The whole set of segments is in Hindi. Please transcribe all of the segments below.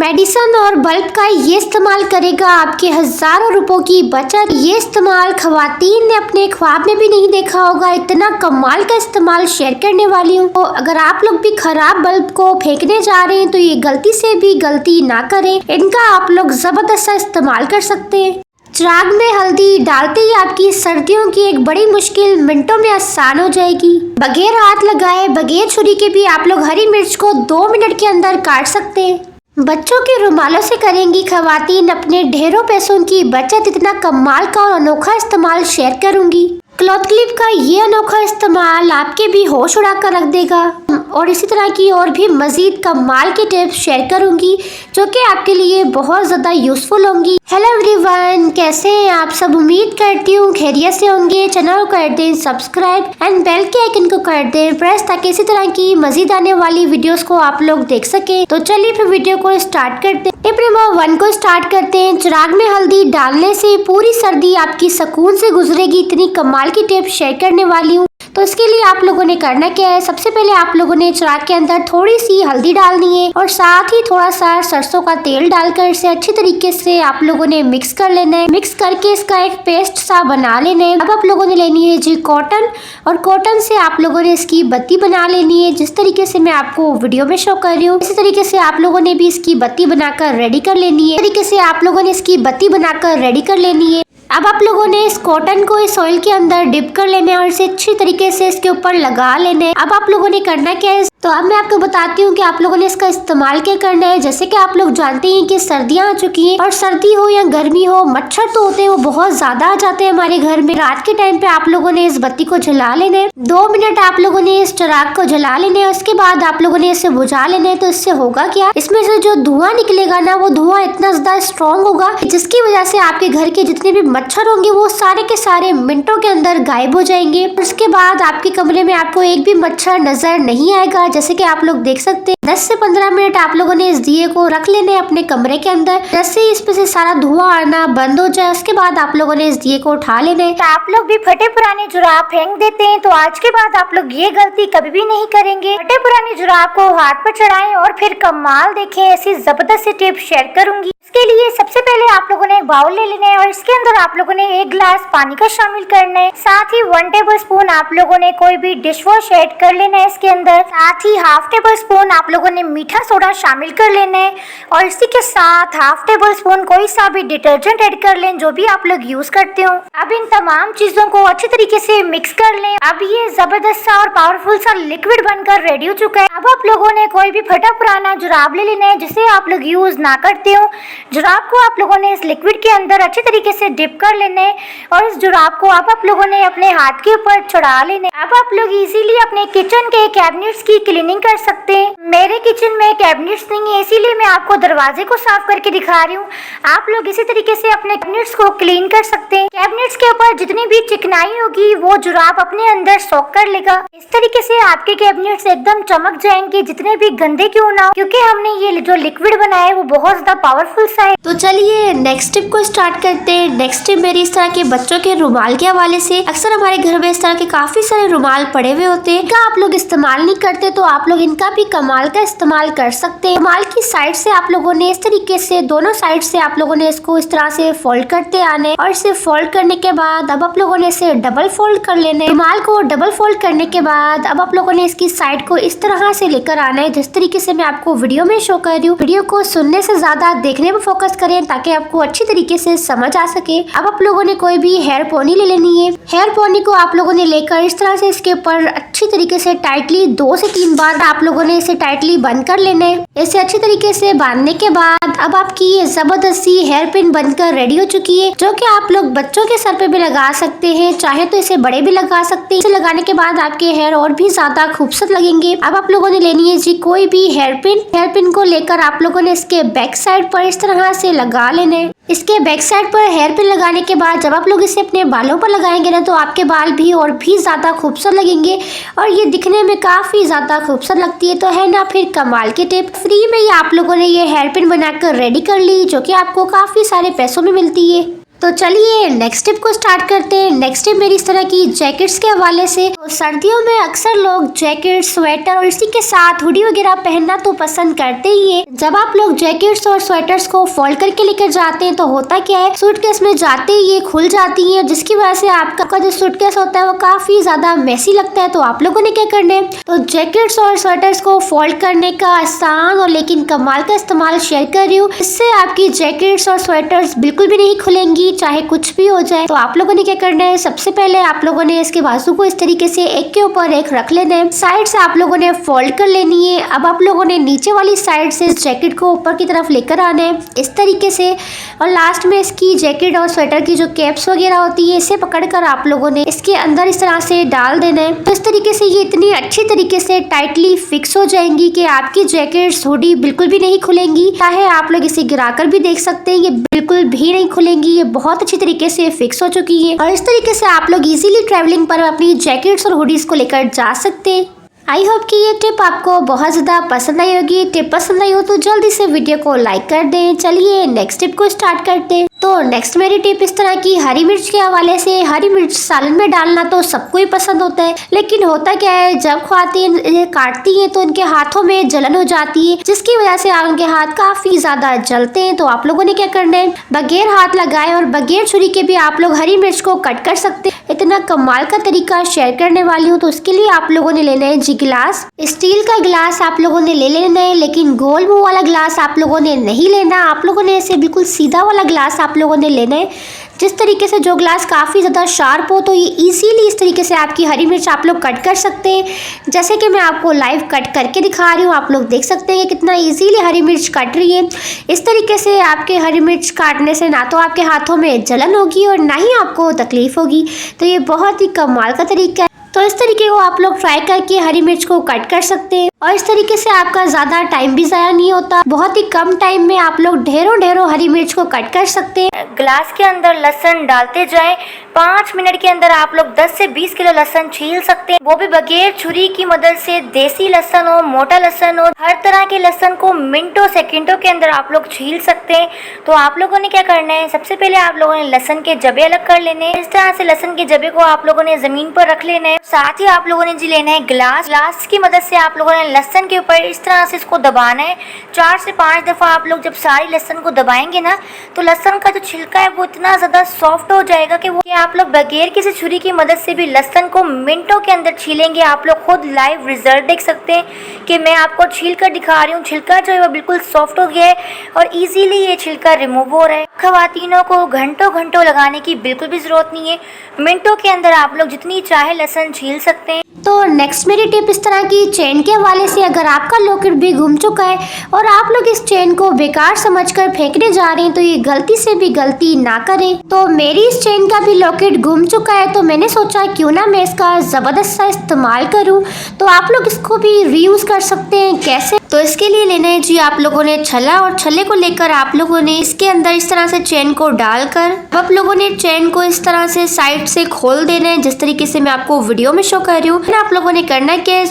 मेडिसिन और बल्ब का ये इस्तेमाल करेगा आपके हजारों रुपयों की बचत। ये इस्तेमाल खवातीन ने अपने ख्वाब में भी नहीं देखा होगा। इतना कमाल का इस्तेमाल शेयर करने वाली हूँ। तो अगर आप लोग भी खराब बल्ब को फेंकने जा रहे हैं तो ये गलती से भी गलती ना करें। इनका आप लोग जबरदस्त इस्तेमाल कर सकते हैं। चिराग में हल्दी डालते ही आपकी सर्दियों की एक बड़ी मुश्किल मिनटों में आसान हो जाएगी। बगैर हाथ लगाए, बगैर छुरी के भी आप लोग हरी मिर्च को 2 मिनट के अंदर काट सकते हैं। बच्चों के रुमालों से करेंगी खवातीन अपने ढेरों पैसों की बचत। इतना कमाल का और अनोखा इस्तेमाल शेयर करूंगी। क्लॉथ क्लिप का ये अनोखा इस्तेमाल आपके भी होश उड़ा कर रख देगा। और इसी तरह की और भी मजीद कमाल के टिप्स शेयर करूंगी जो कि आपके लिए बहुत ज़्यादा यूजफुल होंगी। हेलो एवरीवन, कैसे हैं आप सब? उम्मीद करती हूँ खैरियत से होंगे। चैनल को कर दें सब्सक्राइब एंड बेल के आइकन को कर दें प्रेस, ताकि इसी तरह की मजीद आने वाली वीडियोस को आप लोग देख सके। तो चलिए फिर वीडियो को स्टार्ट करते हैं। टिप नंबर 1 को स्टार्ट करते हैं। चिराग में हल्दी डालने से पूरी सर्दी आपकी सुकून से गुजरेगी। इतनी कमाल की टिप शेयर करने वाली हूँ। तो इसके लिए आप लोगों ने करना क्या है, सबसे पहले आप लोगों ने चिराग के अंदर थोड़ी सी हल्दी डालनी है और साथ ही थोड़ा सा सरसों का तेल डालकर इसे अच्छी तरीके से आप लोगों ने मिक्स कर लेना है। मिक्स करके इसका एक पेस्ट सा बना लेना है। अब आप लोगों ने लेनी है जी कॉटन, और कॉटन से आप लोगों ने इसकी बत्ती बना लेनी है। जिस तरीके से मैं आपको वीडियो में शो कर रही हूँ, इसी तरीके से आप लोगों ने भी इसकी बत्ती बनाकर रेडी कर लेनी है। इस तरीके से आप लोगों ने इसकी बत्ती बनाकर रेडी कर लेनी है। अब आप लोगों ने इस कॉटन को इस ऑयल के अंदर डिप कर लेना है और इसे अच्छी तरीके से इसके ऊपर लगा लेना है। अब आप लोगों ने करना क्या है, तो अब मैं आपको बताती हूँ कि आप लोगों ने इसका इस्तेमाल क्या करना है। जैसे कि आप लोग जानते हैं कि सर्दियाँ आ चुकी हैं और सर्दी हो या गर्मी हो, मच्छर तो होते हैं वो बहुत ज्यादा आ जाते हैं हमारे घर में। रात के टाइम पे आप लोगों ने इस बत्ती को जला लेना है। 2 मिनट आप लोगों ने इस चिराग को जला लेना है। उसके बाद आप लोगों ने इसे बुझा लेना है। तो इससे होगा क्या, इसमें से जो धुआं निकलेगा ना, वो धुआं इतना ज्यादा स्ट्रॉन्ग होगा जिसकी वजह से आपके घर के जितने भी मच्छर होंगे वो सारे के सारे मिनटों के अंदर गायब हो जाएंगे। उसके बाद आपके कमरे में आपको एक भी मच्छर नजर नहीं आएगा। जैसे कि आप लोग देख सकते हैं 10 से 15 मिनट आप लोगों ने इस दिए को रख लेने हैं अपने कमरे के अंदर। जैसे ही इसमें से सारा धुआं आना बंद हो जाए, उसके बाद आप लोगों ने इस दिए को उठा लेना है। आप लोग भी फटे पुराने जुराब फेंक देते हैं, तो आज के बाद आप लोग ये गलती कभी भी नहीं करेंगे। फटे पुराने जुराब को हाथ पर चढ़ाएं और फिर कमाल देखें। ऐसी जबरदस्त टिप शेयर करूंगी। इसके लिए सबसे पहले आप लोगों ने बाउल ले लेना है और इसके अंदर आप लोगों ने 1 गिलास पानी का शामिल करना है। साथ ही 1 टेबल स्पून आप लोगों ने कोई भी डिश वॉश ऐड कर लेना है इसके अंदर। साथ ही 1/2 टेबल स्पून आप लोगों ने मीठा सोडा शामिल कर लेना है और इसी के साथ 1/2 टेबल स्पून कोई सा भी डिटर्जेंट ऐड कर लें जो भी आप लोग यूज करते हो। अब इन तमाम चीजों को अच्छी तरीके से मिक्स कर लें। अब ये जबरदस्त सा और पावरफुल सा लिक्विड बनकर रेडी हो चुका है। अब आप लोगों ने कोई भी फटा पुराना जुराब ले लेना है जिसे आप लोग यूज ना करते हो। जुराब को आप लोगों ने इस लिक्विड के अंदर अच्छी तरीके से डिप कर लेना है और इस जुराब को आप लोगों ने अपने हाथ के ऊपर चढ़ा लेना है। अब आप लोग इजीली अपने किचन के कैबिनेट्स की क्लीनिंग कर सकते हैं। मेरे किचन में कैबिनेट्स नहीं है, इसीलिए मैं आपको दरवाजे को साफ करके दिखा रही हूँ। आप लोग इसी तरीके से अपने कैबिनेट्स को क्लीन कर सकते हैं। कैबिनेट्स के ऊपर जितनी भी चिकनाई होगी वो जुराब अपने अंदर सोक कर लेगा। इस तरीके से आपके कैबिनेट्स एकदम चमक जाएंगे, जितने भी गंदे क्यों ना हो, क्योंकि हमने ये जो लिक्विड बनाया है वो बहुत ज्यादा पावरफुल सा है। तो चलिए नेक्स्ट टिप को स्टार्ट करते हैं। नेक्स्ट टिप मेरी इस तरह के बच्चों के रुमाल के हवाले से। अक्सर हमारे घर में इस तरह के काफी सारे रुमाल पड़े हुए होते हैं। इनका आप लोग इस्तेमाल नहीं करते, तो आप लोग इनका भी कमाल का इस्तेमाल कर सकते हैं। रुमाल की साइड से आप लोगों ने इस तरीके से दोनों साइड से आप लोगों ने इसको इस तरह से फोल्ड करते आने और इसे फोल्ड करने के बाद अब आप लोगों ने इसे डबल फोल्ड कर लेना है। रुमाल को डबल फोल्ड करने के बाद अब आप लोगों ने इसकी साइड को इस तरह से लेकर आना है जिस तरीके से मैं आपको वीडियो में शो कर रही हूँ। वीडियो को सुनने से ज्यादा देखने पर फोकस करें ताकि आपको अच्छी तरीके से समझ आ सके। अब आप लोगों ने कोई भी हेयर पोनी ले लेनी है। हेयर पोनी को आप लोगों ने लेकर इस तरह से इसके ऊपर अच्छी तरीके से टाइटली 2 से 3 बार आप लोगों ने इसे टाइटली बंद कर लेना है। इसे अच्छी तरीके से बांधने के बाद अब आपकी ये जबरदस्ती हेयर पिन बनकर रेडी हो चुकी है, जो कि आप लोग बच्चों के सर पे भी लगा सकते हैं, चाहे तो इसे बड़े भी लगा सकते हैं। इसे लगाने के बाद आपके हेयर और भी ज्यादा खूबसूरत लगेंगे। अब आप लोगों ने लेनी है जी कोई भी हेयर पिन को लेकर आप लोगों ने इसके बैक साइड पर इस तरह से लगा लेना है। इसके बैक साइड पर हेयर पिन लगाने के बाद जब आप लोग इसे अपने बालों पर लगाएंगे ना, तो आपके बाल भी और भी ज्यादा खूबसूरत लगेंगे और ये दिखने में काफी ज्यादा खूबसूरत लगती है। तो है ना फिर कमाल की टिप। फ्री में ही आप लोगों ने ये हेयर पिन बनाकर रेडी कर ली, जो कि आपको काफी सारे पैसों में मिलती है। तो चलिए नेक्स्ट टिप को स्टार्ट करते हैं। नेक्स्ट टिप मेरी इस तरह की जैकेट्स के हवाले से। तो सर्दियों में अक्सर लोग जैकेट, स्वेटर और इसी के साथ हुडी वगैरह पहनना तो पसंद करते ही है। जब आप लोग जैकेट्स और स्वेटर्स को फोल्ड करके लेकर जाते हैं तो होता क्या है, सूटकेस में जाते ही ये खुल जाती है, जिसकी वजह से आपका जो सूटकेस होता है वो काफी ज्यादा मेसी लगता है। तो आप लोगों ने क्या करना है, तो जैकेट्स और स्वेटर्स को फोल्ड करने का आसान और लेकिन कमाल का इस्तेमाल शेयर कर रही हूँ। इससे आपकी जैकेट्स और स्वेटर्स बिल्कुल भी नहीं खुलेंगी, चाहे कुछ भी हो जाए। तो आप लोगों ने क्या करना है, सबसे पहले आप लोगों ने इसके बाजू को इस तरीके से एक के ऊपर एक रख लेना है। साइड से आप लोगों ने फोल्ड कर लेनी है। अब आप लोगों ने नीचे वाली साइड से इस जैकेट को ऊपर की तरफ लेकर आना है इस तरीके से, और लास्ट में इसकी जैकेट और स्वेटर की जो कैप्स वगैरह होती है इसे पकड़कर आप लोगों ने इसके अंदर इस तरह से डाल देना है। तो इस तरीके से ये इतनी अच्छी तरीके से टाइटली फिक्स हो जाएंगी कि आपकी जैकेट्स, हुडी बिल्कुल भी नहीं खुलेंगी। चाहे आप लोग इसे गिराकर भी देख सकते हैं, ये बिल्कुल भी नहीं खुलेंगी। ये बहुत अच्छी तरीके से फिक्स हो चुकी है और इस तरीके से आप लोग इजीली ट्रैवलिंग पर अपनी जैकेट्स और हुडीज को लेकर जा सकते हैं। आई होप कि ये टिप आपको बहुत ज़्यादा पसंद आई होगी। टिप पसंद आई हो तो जल्दी से वीडियो को लाइक कर दें। चलिए नेक्स्ट टिप को स्टार्ट करते हैं। तो नेक्स्ट मेरी टिप इस तरह की हरी मिर्च के हवाले से। हरी मिर्च सालन में डालना तो सबको ही पसंद होता है, लेकिन होता क्या है, जब ख्वातीन इन्हें काटती हैं तो उनके हाथों में जलन हो जाती है, जिसकी वजह से उनके हाथ काफी ज्यादा जलते हैं। तो आप लोगों ने क्या करना है, बगैर हाथ लगाए और बगैर छुरी के भी आप लोग हरी मिर्च को कट कर सकते हैं। इतना कमाल का तरीका शेयर करने वाली हूँ। तो उसके लिए आप लोगों ने लेना है जी गिलास। स्टील का गिलास आप लोगों ने ले लेना है, लेकिन गोल मुंह वाला गिलास आप लोगों ने नहीं लेना। आप लोगों ने ऐसे बिल्कुल सीधा वाला गिलास आप लोगों ने लेना है, जिस तरीके से जो ग्लास काफ़ी ज़्यादा शार्प हो, तो ये इजीली इस तरीके से आपकी हरी मिर्च आप लोग कट कर सकते हैं। जैसे कि मैं आपको लाइव कट करके दिखा रही हूँ, आप लोग देख सकते हैं कि कितना इजीली हरी मिर्च कट रही है। इस तरीके से आपके हरी मिर्च काटने से ना तो आपके हाथों में जलन होगी और ना ही आपको तकलीफ होगी। तो ये बहुत ही कमाल का तरीका है। तो इस तरीके को आप लोग ट्राई करके हरी मिर्च को कट कर सकते हैं और इस तरीके से आपका ज़्यादा टाइम भी ज़ाया नहीं होता। बहुत ही कम टाइम में आप लोग ढेरों ढेरों हरी मिर्च को कट कर सकते हैं। ग्लास के अंदर लहसुन डालते जाएं, 5 मिनट के अंदर आप लोग 10 से 20 किलो लहसुन छील सकते हैं, वो भी बगैर छुरी की मदद से। देसी लहसुन हो, मोटा लहसुन हो, हर तरह के लहसुन को मिनटों सेकंडों के अंदर आप लोग छील सकते हैं। तो आप लोगों ने क्या करना है, सबसे पहले आप लोगों ने लहसुन के जबे अलग कर लेने हैं। इस तरह से लहसुन के जबे को आप लोगों ने जमीन पर रख लेना है। साथ ही आप लोगों ने जी लेना है ग्लास। ग्लास की मदद से आप लोगों ने लहसुन के ऊपर इस तरह से इसको दबाना है। 4 से 5 दफ़ा आप लोग जब सारी लहसुन को दबाएंगे ना, तो लहसुन का जो छिलका है वो इतना ज़्यादा सॉफ्ट हो जाएगा कि आप लोग बगैर किसी छुरी की मदद से भी लहसुन को मिनटों के अंदर छीलेंगे। आप लोग खुद लाइव रिजल्ट देख सकते हैं कि मैं आपको छील कर दिखा रही हूँ। छिलका जो है वो बिल्कुल सॉफ्ट हो गया है और ईजीली ये छिलका रिमूव हो रहा है। खवातीनों को घंटों घंटों लगाने की बिल्कुल भी ज़रूरत नहीं है, मिनटों के अंदर आप लोग जितनी चाहे लहसुन छील सकते हैं। तो नेक्स्ट मेरी टिप इस तरह की चेन के हवाले से। अगर आपका लॉकेट भी गुम चुका है और आप लोग इस चेन को बेकार समझकर फेंकने जा रहे हैं, तो ये गलती से भी गलती ना करें। तो मेरी इस चेन का भी लॉकेट गुम चुका है, तो मैंने सोचा क्यों ना मैं इसका ज़बरदस्त सा इस्तेमाल करूं। तो आप लोग इसको भी रीयूज कर सकते हैं। कैसे, तो इसके लिए लेना है जी आप लोगों ने छल्ला, और छल्ले को लेकर आप लोगों ने इसके अंदर इस तरह से चेन को डालकर आप लोगों ने चेन को इस तरह से साइड से खोल देना है, जिस तरीके से मैं आपको वीडियो में शो कर रही हूँ। आप लोगों ने करना है कि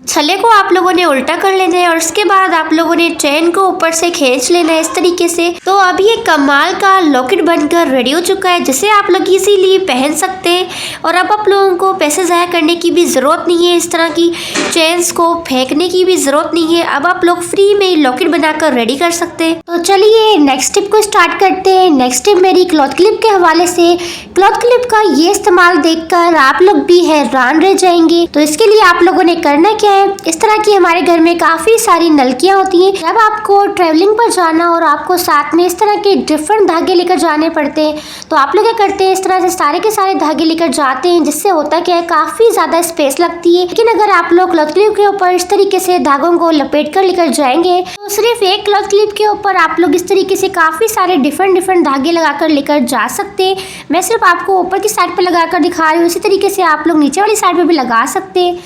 छल्ले को आप लोगों ने उल्टा कर लेना है और उसके बाद आप लोगों ने चेन को ऊपर से खींच लेना है इस तरीके से। तो अब ये कमाल का लॉकेट बनकर रेडी हो चुका है, जिसे आप लोग इजीली पहन सकते हैं और अब आप लोगों को पैसे ज़ाया करने की भी ज़रूरत नहीं है, इस तरह की चेन्स को फेंकने की भी ज़रूरत नहीं है। अब आप लोग फ्री में लॉकेट बनाकर रेडी कर सकते हैं। तो चलिए नेक्स्ट टिप को स्टार्ट करते हैं। नेक्स्ट टिप मेरी क्लॉथ क्लिप के हवाले से। क्लॉथ क्लिप का ये इस्तेमाल देखकर आप लोग भी हैरान रह जाएंगे। तो इसके लिए आप लोगों ने करना क्या है, इस तरह की हमारे घर में काफी सारी नलकियां होती हैं। जब आपको ट्रैवलिंग पर जाना और आपको साथ में इस तरह के डिफरेंट धागे लेकर जाने पड़ते हैं, तो आप लोग क्या करते हैं, इस तरह से सारे के सारे धागे लेकर जाते हैं, जिससे होता क्या है, काफी ज्यादा स्पेस लगती है। लेकिन अगर आप लोग क्लॉथ क्लिप के ऊपर इस तरीके से धागों को लपेट कर लेकर जाएंगे, तो सिर्फ एक क्लॉथ क्लिप के ऊपर आप लोग इस तरीके से काफी सारे डिफरेंट धागे लगाकर लेकर जा सकते हैं। मैं सिर्फ आपको ऊपर की साइड पर लगाकर दिखा रही हूँ, इसी तरीके से आप लोग नीचे वाली साइड पर भी लगा सकते हैं।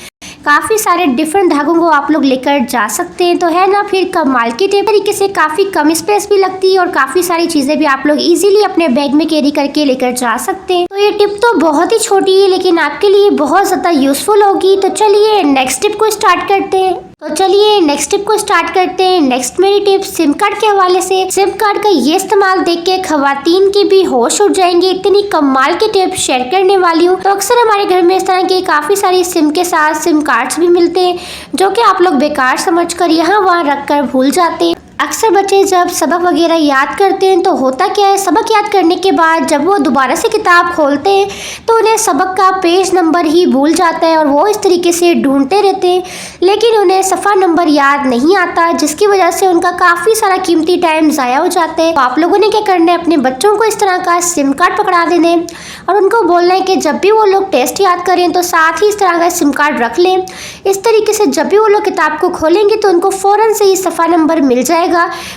काफ़ी सारे डिफरेंट धागों को आप लोग लेकर जा सकते हैं। तो है ना फिर कमाल की टिप। तरीके से काफ़ी कम स्पेस भी लगती है और काफ़ी सारी चीज़ें भी आप लोग इजीली अपने बैग में कैरी करके लेकर जा सकते हैं। तो ये टिप तो बहुत ही छोटी है, लेकिन आपके लिए बहुत ज़्यादा यूजफुल होगी। तो चलिए नेक्स्ट टिप को स्टार्ट करते हैं। तो चलिए नेक्स्ट टिप को स्टार्ट करते हैं। नेक्स्ट मेरी टिप सिम कार्ड के हवाले से। सिम कार्ड का ये इस्तेमाल देख के खवातीन की भी होश उड़ जाएंगे। इतनी कमाल की टिप शेयर करने वाली हूँ। तो अक्सर हमारे घर में इस तरह की काफी सारी सिम के साथ सिम कार्ड्स भी मिलते हैं, जो कि आप लोग बेकार समझकर यहाँ वहाँ रख कर भूल जाते हैं। अक्सर बच्चे जब सबक वगैरह याद करते हैं तो होता क्या है, सबक याद करने के बाद जब वो दोबारा से किताब खोलते हैं तो उन्हें सबक का पेज नंबर ही भूल जाता है और वो इस तरीके से ढूंढते रहते हैं, लेकिन उन्हें सफ़ा नंबर याद नहीं आता, जिसकी वजह से उनका काफ़ी सारा कीमती टाइम ज़ाया हो जाता है। तो आप लोगों ने क्या करना है, अपने बच्चों को इस तरह का सिम कार्ड पकड़ा देना है और उनको बोलना है कि जब भी वो लोग टेस्ट याद करें तो साथ ही इस तरह का सिम कार्ड रख लें। इस तरीके से जब भी वो लोग किताब को खोलेंगे तो उनको फ़ौरन से ही सफ़ा नंबर मिल जाएगा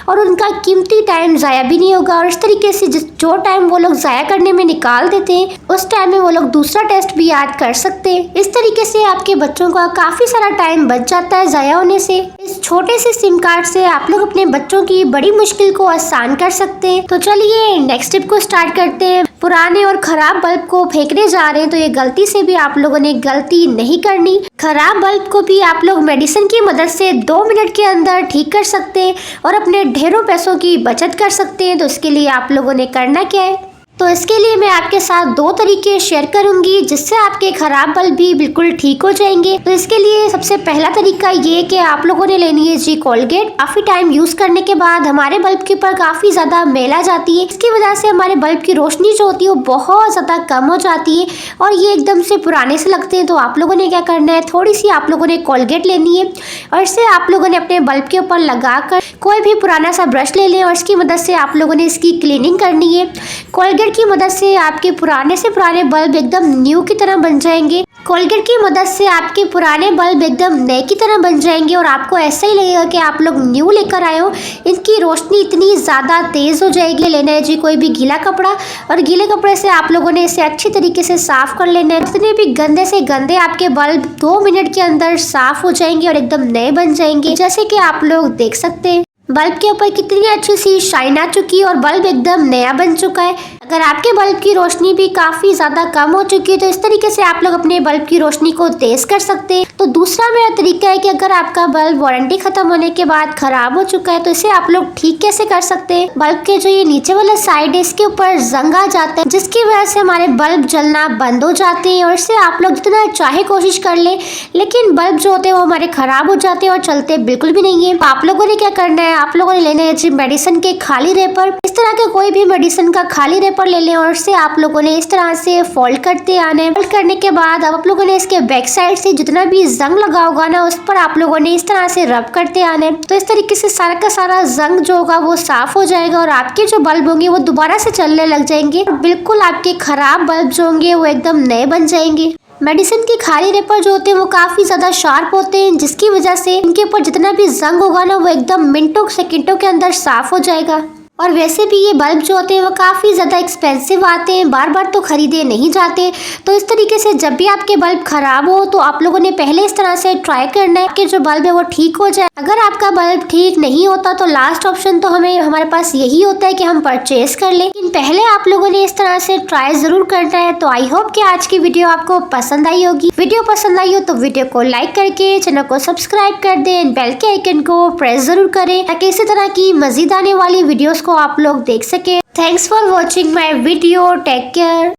और उनका कीमती टाइम ज़ाया भी नहीं होगा। और इस तरीके से जो टाइम वो लोग ज़ाया करने में निकाल देते हैं उस टाइम में वो लोग दूसरा टेस्ट भी याद कर सकते हैं। इस तरीके से आपके बच्चों का काफ़ी सारा टाइम बच जाता है ज़ाया होने से। इस छोटे से सिम कार्ड से आप लोग अपने बच्चों की बड़ी मुश्किल को आसान कर सकते हैं। तो चलिए नेक्स्ट टिप को स्टार्ट करते हैं। पुराने और ख़राब बल्ब को फेंकने जा रहे हैं तो ये गलती से भी आप लोगों ने गलती नहीं करनी। ख़राब बल्ब को भी आप लोग मेडिसिन की मदद से 2 मिनट के अंदर ठीक कर सकते हैं और अपने ढेरों पैसों की बचत कर सकते हैं। तो इसके लिए आप लोगों ने करना क्या है, तो इसके लिए मैं आपके साथ 2 तरीके शेयर करूंगी जिससे आपके ख़राब बल्ब भी बिल्कुल ठीक हो जाएंगे। तो इसके लिए सबसे पहला तरीका ये कि आप लोगों ने लेनी है जी कोलगेट। काफ़ी टाइम यूज़ करने के बाद हमारे बल्ब के ऊपर काफ़ी ज़्यादा मैल आ जाती है। इसकी वजह से हमारे बल्ब की रोशनी जो होती है वो बहुत ज़्यादा कम हो जाती है और ये एकदम से पुराने से लगते हैं। तो आप लोगों ने क्या करना है, थोड़ी सी आप लोगों ने कोलगेट लेनी है और इसे आप लोगों ने अपने बल्ब के ऊपर लगा कर कोई भी पुराना सा ब्रश ले लें और इसकी मदद से आप लोगों ने इसकी क्लीनिंग करनी है। कोलगेट की मदद से आपके पुराने से पुराने बल्ब एकदम न्यू की तरह बन जाएंगे। कोलगेट की मदद से आपके पुराने बल्ब एकदम नए की तरह बन जाएंगे और आपको ऐसा ही लगेगा कि आप लोग न्यू लेकर आए हो। इनकी रोशनी इतनी ज़्यादा तेज़ हो जाएगी। लेना है जी कोई भी गीला कपड़ा और गीले कपड़े से आप लोगों ने इसे अच्छी तरीके से साफ़ कर लेना है। जितने भी गंदे से गंदे आपके बल्ब 2 मिनट के अंदर साफ़ हो जाएंगे और एकदम नए बन जाएंगे। जैसे कि आप लोग देख सकते हैं बल्ब के ऊपर कितनी अच्छी सी शाइन आ चुकी है और बल्ब एकदम नया बन चुका है। अगर आपके बल्ब की रोशनी भी काफ़ी ज़्यादा कम हो चुकी है तो इस तरीके से आप लोग अपने बल्ब की रोशनी को तेज़ कर सकते हैं। तो दूसरा मेरा तरीका है कि अगर आपका बल्ब वारंटी ख़त्म होने के बाद ख़राब हो चुका है तो इसे आप लोग ठीक कैसे कर सकते हैं। बल्ब के जो ये नीचे वाला साइड है इसके ऊपर जंग आ जाता है, जिसकी वजह से हमारे बल्ब जलना बंद हो जाते हैं और इससे आप लोग जितना चाहे कोशिश कर ले, लेकिन बल्ब जो होते हैं वो हमारे ख़राब हो जाते हैं और चलते बिल्कुल भी नहीं है। तो आप लोगों ने क्या करना है, आप लोगों ने लेना है जी मेडिसिन के खाली रेपर। इस तरह के कोई भी मेडिसिन का खाली रेपर ले लें और इसे आप लोगों ने इस तरह से फोल्ड करते आना है। फोल्ड करने के बाद अब आप लोगों ने इसके बैक साइड से जितना भी जंग लगा होगा ना उस पर आप लोगों ने इस तरह से रब करते आना है। तो इस तरीके से सारा का सारा जंग जो होगा वो साफ हो जाएगा और आपके जो बल्ब होंगे वो दोबारा से चलने लग जाएंगे। बिल्कुल आपके खराब बल्ब जो होंगे वो एकदम नए बन जाएंगे। मेडिसिन की खाली रेपर जो होते हैं वो काफ़ी ज़्यादा शार्प होते हैं, जिसकी वजह से इनके ऊपर जितना भी जंग होगा ना वो एकदम मिनटों सेकंडों के अंदर साफ हो जाएगा। और वैसे भी ये बल्ब जो होते हैं वो काफ़ी ज़्यादा एक्सपेंसिव आते हैं, बार बार तो ख़रीदे नहीं जाते। तो इस तरीके से जब भी आपके बल्ब ख़राब हो तो आप लोगों ने पहले इस तरह से ट्राई करना है कि जो बल्ब है वो ठीक हो जाए। अगर आपका बल्ब ठीक नहीं होता तो लास्ट ऑप्शन तो हमारे पास यही होता है कि हम परचेज कर लें, लेकिन पहले आप लोगों ने इस तरह से ट्राई ज़रूर करना है। तो आई होप कि आज की वीडियो आपको पसंद आई होगी। वीडियो पसंद आई हो तो वीडियो को लाइक करके चैनल को सब्सक्राइब कर दें, बेल के आइकन को प्रेस ज़रूर करें ताकि इसी तरह की मज़ीद आने वाली वीडियोज़ को आप लोग देख सके। Thanks for watching my video. Take care.